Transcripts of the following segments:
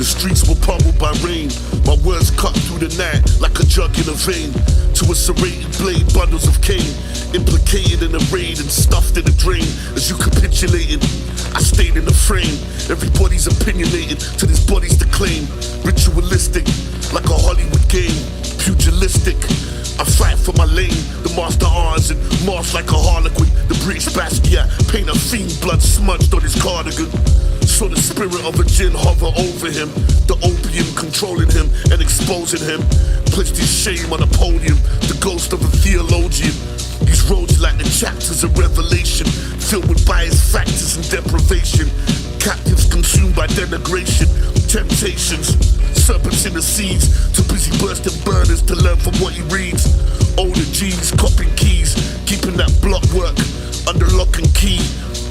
The streets were pummeled by rain. My words cut through the night like a jug in a vein. To a serrated blade, bundles of cane, implicated in a raid and stuffed in a drain. As you capitulated, I stayed in the frame. Everybody's opinionated to this body's to claim. Ritualistic, like a Hollywood game. Pugilistic, I fight for my lane. The master arms and march like a harlequin. The British Basquiat paint a fiend, blood smudged on his cardigan. Saw the spirit of a djinn hover over him. The opium controlling him and exposing him. Placed his shame on a podium, the ghost of a theologian. These roads like the chapters of Revelation, filled with biased factors and deprivation. Captives consumed by denigration, temptations, serpents in the seas. Too busy bursting burners to learn from what he reads. Older G's, copying keys, keeping that block work under lock and key.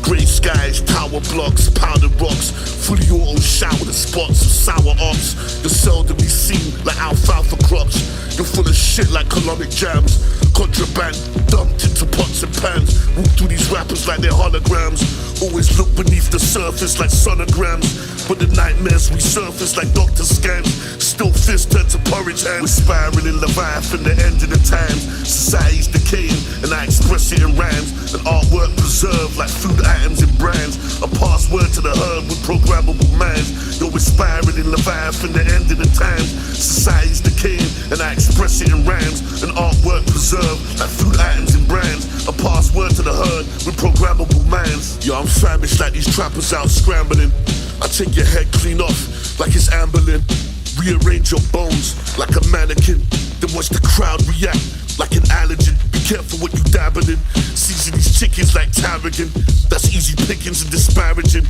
Grey skies, tower blocks, powdered rocks, fully auto shower the spots of sour ops. You're seldomly seen like alfalfa crops. You're full of shit like colonic jams. Contraband dumped into pots and pans. Walk through these rappers like they're holograms. Always look beneath the surface like sonograms, but the nightmares resurface like doctor scans. Still fists turn to porridge hands. We're spiraling Leviathan, the end of the times. Society's decaying and I express it in rhymes. An artwork preserved like food items and brands. A password to the herd with programmable minds. Yo, we're spiraling Leviathan, the end of the times. Society's decaying and I express it in rhymes. An artwork preserved like food items and brands. A password to the herd with programmable minds. Yo, I'm famished like these trappers out scrambling. I take your head clean off like it's ambling. Rearrange your bones like a mannequin. Then watch the crowd react like an allergen. Be careful what you dabbing in. Season these chickens like tarragon. That's easy pickings and disparaging.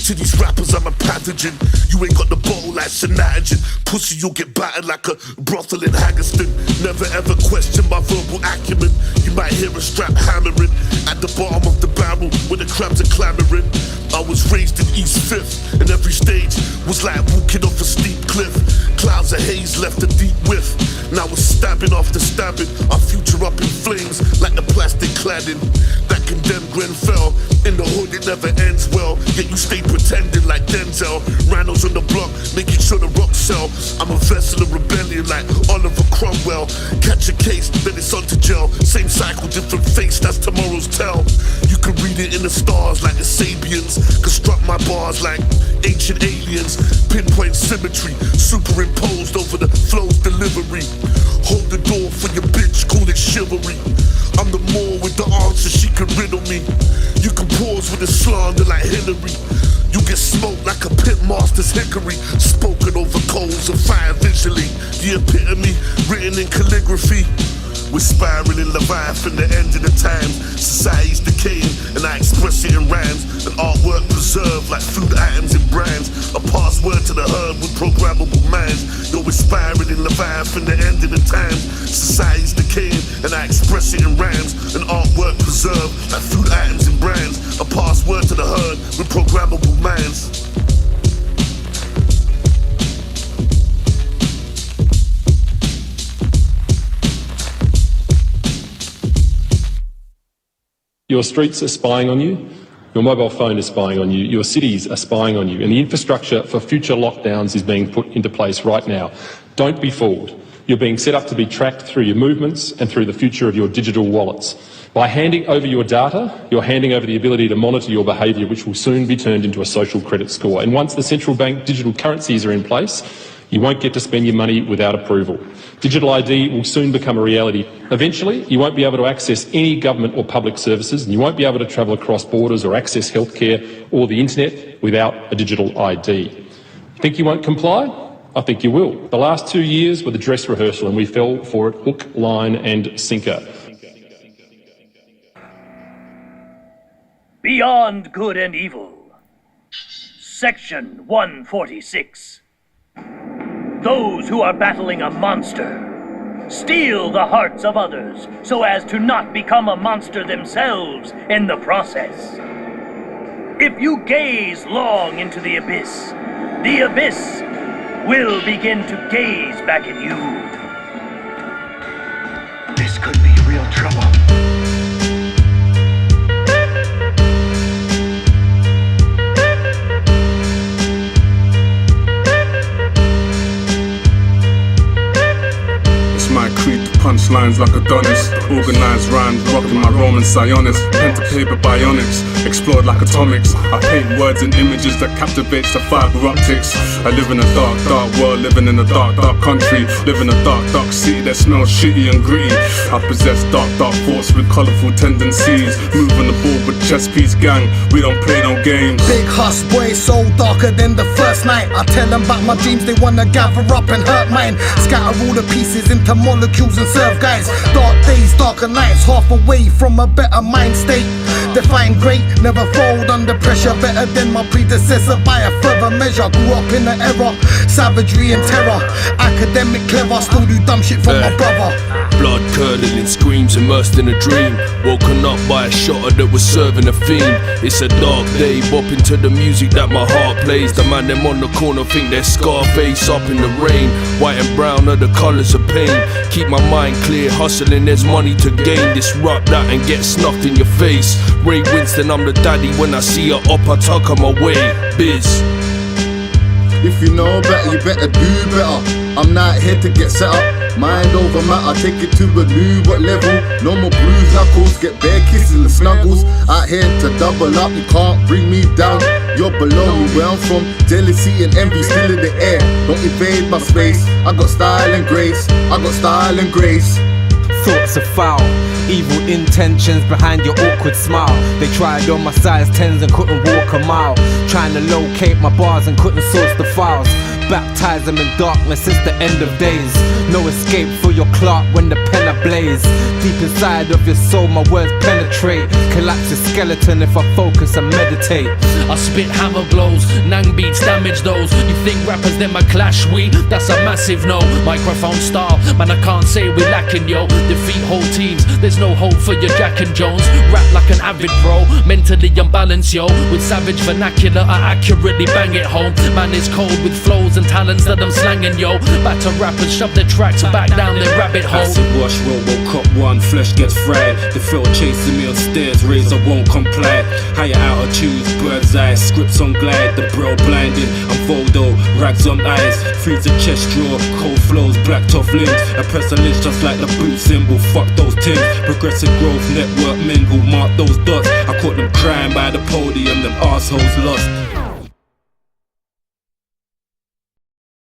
To these rappers I'm a pathogen. You ain't got the bottle like Synatogen. Pussy, you'll get battered like a brothel in Haggerston. Never ever question my verbal acumen. You might hear a strap hammering at the bottom of the barrel when the crabs are clamoring. I was raised in East 5th, and every stage was like walking off a steep cliff. Clouds of haze left a deep whiff. Now we're stabbing after stabbing, our future up in flames like the plastic cladding that condemned Grenfell. In the hood it never ends well, yet you stay pretending like Denzel. Rhinos on the block, making sure the rocks sell. I'm a vessel of rebellion like Oliver Cromwell. Catch a case, then it's on to jail. Same cycle, different face, that's tomorrow's tell. You can read it in the stars like the Sabians. Construct my bars like ancient aliens. Pinpoint symmetry, superimposed over the flow's delivery. Hold the door for your bitch, call it chivalry. I'm the Moor with the answer, she can riddle me. You can pause with a slander like Hillary. You get smoked like a pit master's hickory. Spoken over coals of fire visually. The epitome, written in calligraphy. We're spiraling Leviathan, the end of the times. Society's decaying and I express it in rhymes. An artwork preserved like food items and brands. A password to the herd with programmable minds. Yo, we're spiraling Leviathan, the end of the times. Society's decaying and I express it in rhymes. An artwork preserved like food items and brands. A password to the herd with programmable minds. Your streets are spying on you, your mobile phone is spying on you, your cities are spying on you, and the infrastructure for future lockdowns is being put into place right now. Don't be fooled. You're being set up to be tracked through your movements and through the future of your digital wallets. By handing over your data, you're handing over the ability to monitor your behaviour, which will soon be turned into a social credit score. And once the central bank digital currencies are in place, you won't get to spend your money without approval. Digital ID will soon become a reality. Eventually, you won't be able to access any government or public services, and you won't be able to travel across borders or access healthcare or the internet without a digital ID. Think you won't comply? I think you will. The last 2 years were the dress rehearsal and we fell for it hook, line and sinker. Beyond Good and Evil. Section 146. Those who are battling a monster steal the hearts of others so as to not become a monster themselves in the process. If you gaze long into the abyss will begin to gaze back at you. This could be real trouble. lines like Adonis. Organized rhymes, rocking my Roman Sionis. Pen to paper bionics, explode like atomics. I paint words and images that captivates the fiber optics. I live in a dark, dark world, living in a dark, dark country. Live in a dark, dark city that smells shitty and gritty. I possess dark, dark thoughts with colorful tendencies. Moving the ball with chess piece gang, we don't play no games. Big hush boy, so darker than the first night. I tell them about my dreams, they wanna gather up and hurt mine. Scatter all the pieces into molecules and serve guys. Dark days, darker nights, half away from a better mind state. Define great, never fold under pressure. Better than my predecessor by a further measure. Grew up in the era, savagery and terror. Academic clever, still do dumb shit for my brother. Blood curdling screams, immersed in a dream. Woken up by a shotter that was serving a fiend. It's a dark day, bopping to the music that my heart plays. The man them on the corner think they're Scarface up in the rain. White and brown are the colours of pain. Keep my mind clear, hustling, there's money to gain. Disrupt that and get snuffed in your face. Ray Winston, I'm the daddy. When I see her up, I tuck her my way. Biz. If you know better, you better do better. I'm not here to get set up. Mind over matter, take it to a new level. No more bruised knuckles, get bare kisses and snuggles. Out here to double up, you can't bring me down. You're below me, where I'm from. Jealousy and envy still in the air. Don't invade my space. I got style and grace. I got style and grace. Thoughts are foul, evil intentions behind your awkward smile. They tried on my size 10s and couldn't walk a mile. Trying to locate my bars and couldn't source the files. Baptize them in darkness since the end of days. No escape for your clock when the pen ablaze. Deep inside of your soul my words penetrate. Collapse your skeleton if I focus and meditate. I spit hammer blows, nang beats damage those. You think rappers them a clash we? That's a massive no. Microphone style, man I can't say we lacking yo. Defeat whole teams, there's no hope for your Jack and Jones. Rap like an avid pro, mentally unbalanced yo. With savage vernacular I accurately bang it home. Man is cold with flows and talents that I'm slanging yo. Back to rappers, shove their tracks back down their rabbit hole. Acid wash, Robocop 1, flesh gets fried. The field chasing me on stairs, razor won't comply. Higher altitudes, bird's eye, scripts on glide. The bro blinded, I'm Voldo, rags on eyes. Freeze a chest drawer, cold flows, black tough limbs. I press a list just like the boot symbol, fuck those tins. Progressive growth, network mingle, mark those dots. I caught them crying by the podium, them arseholes lost.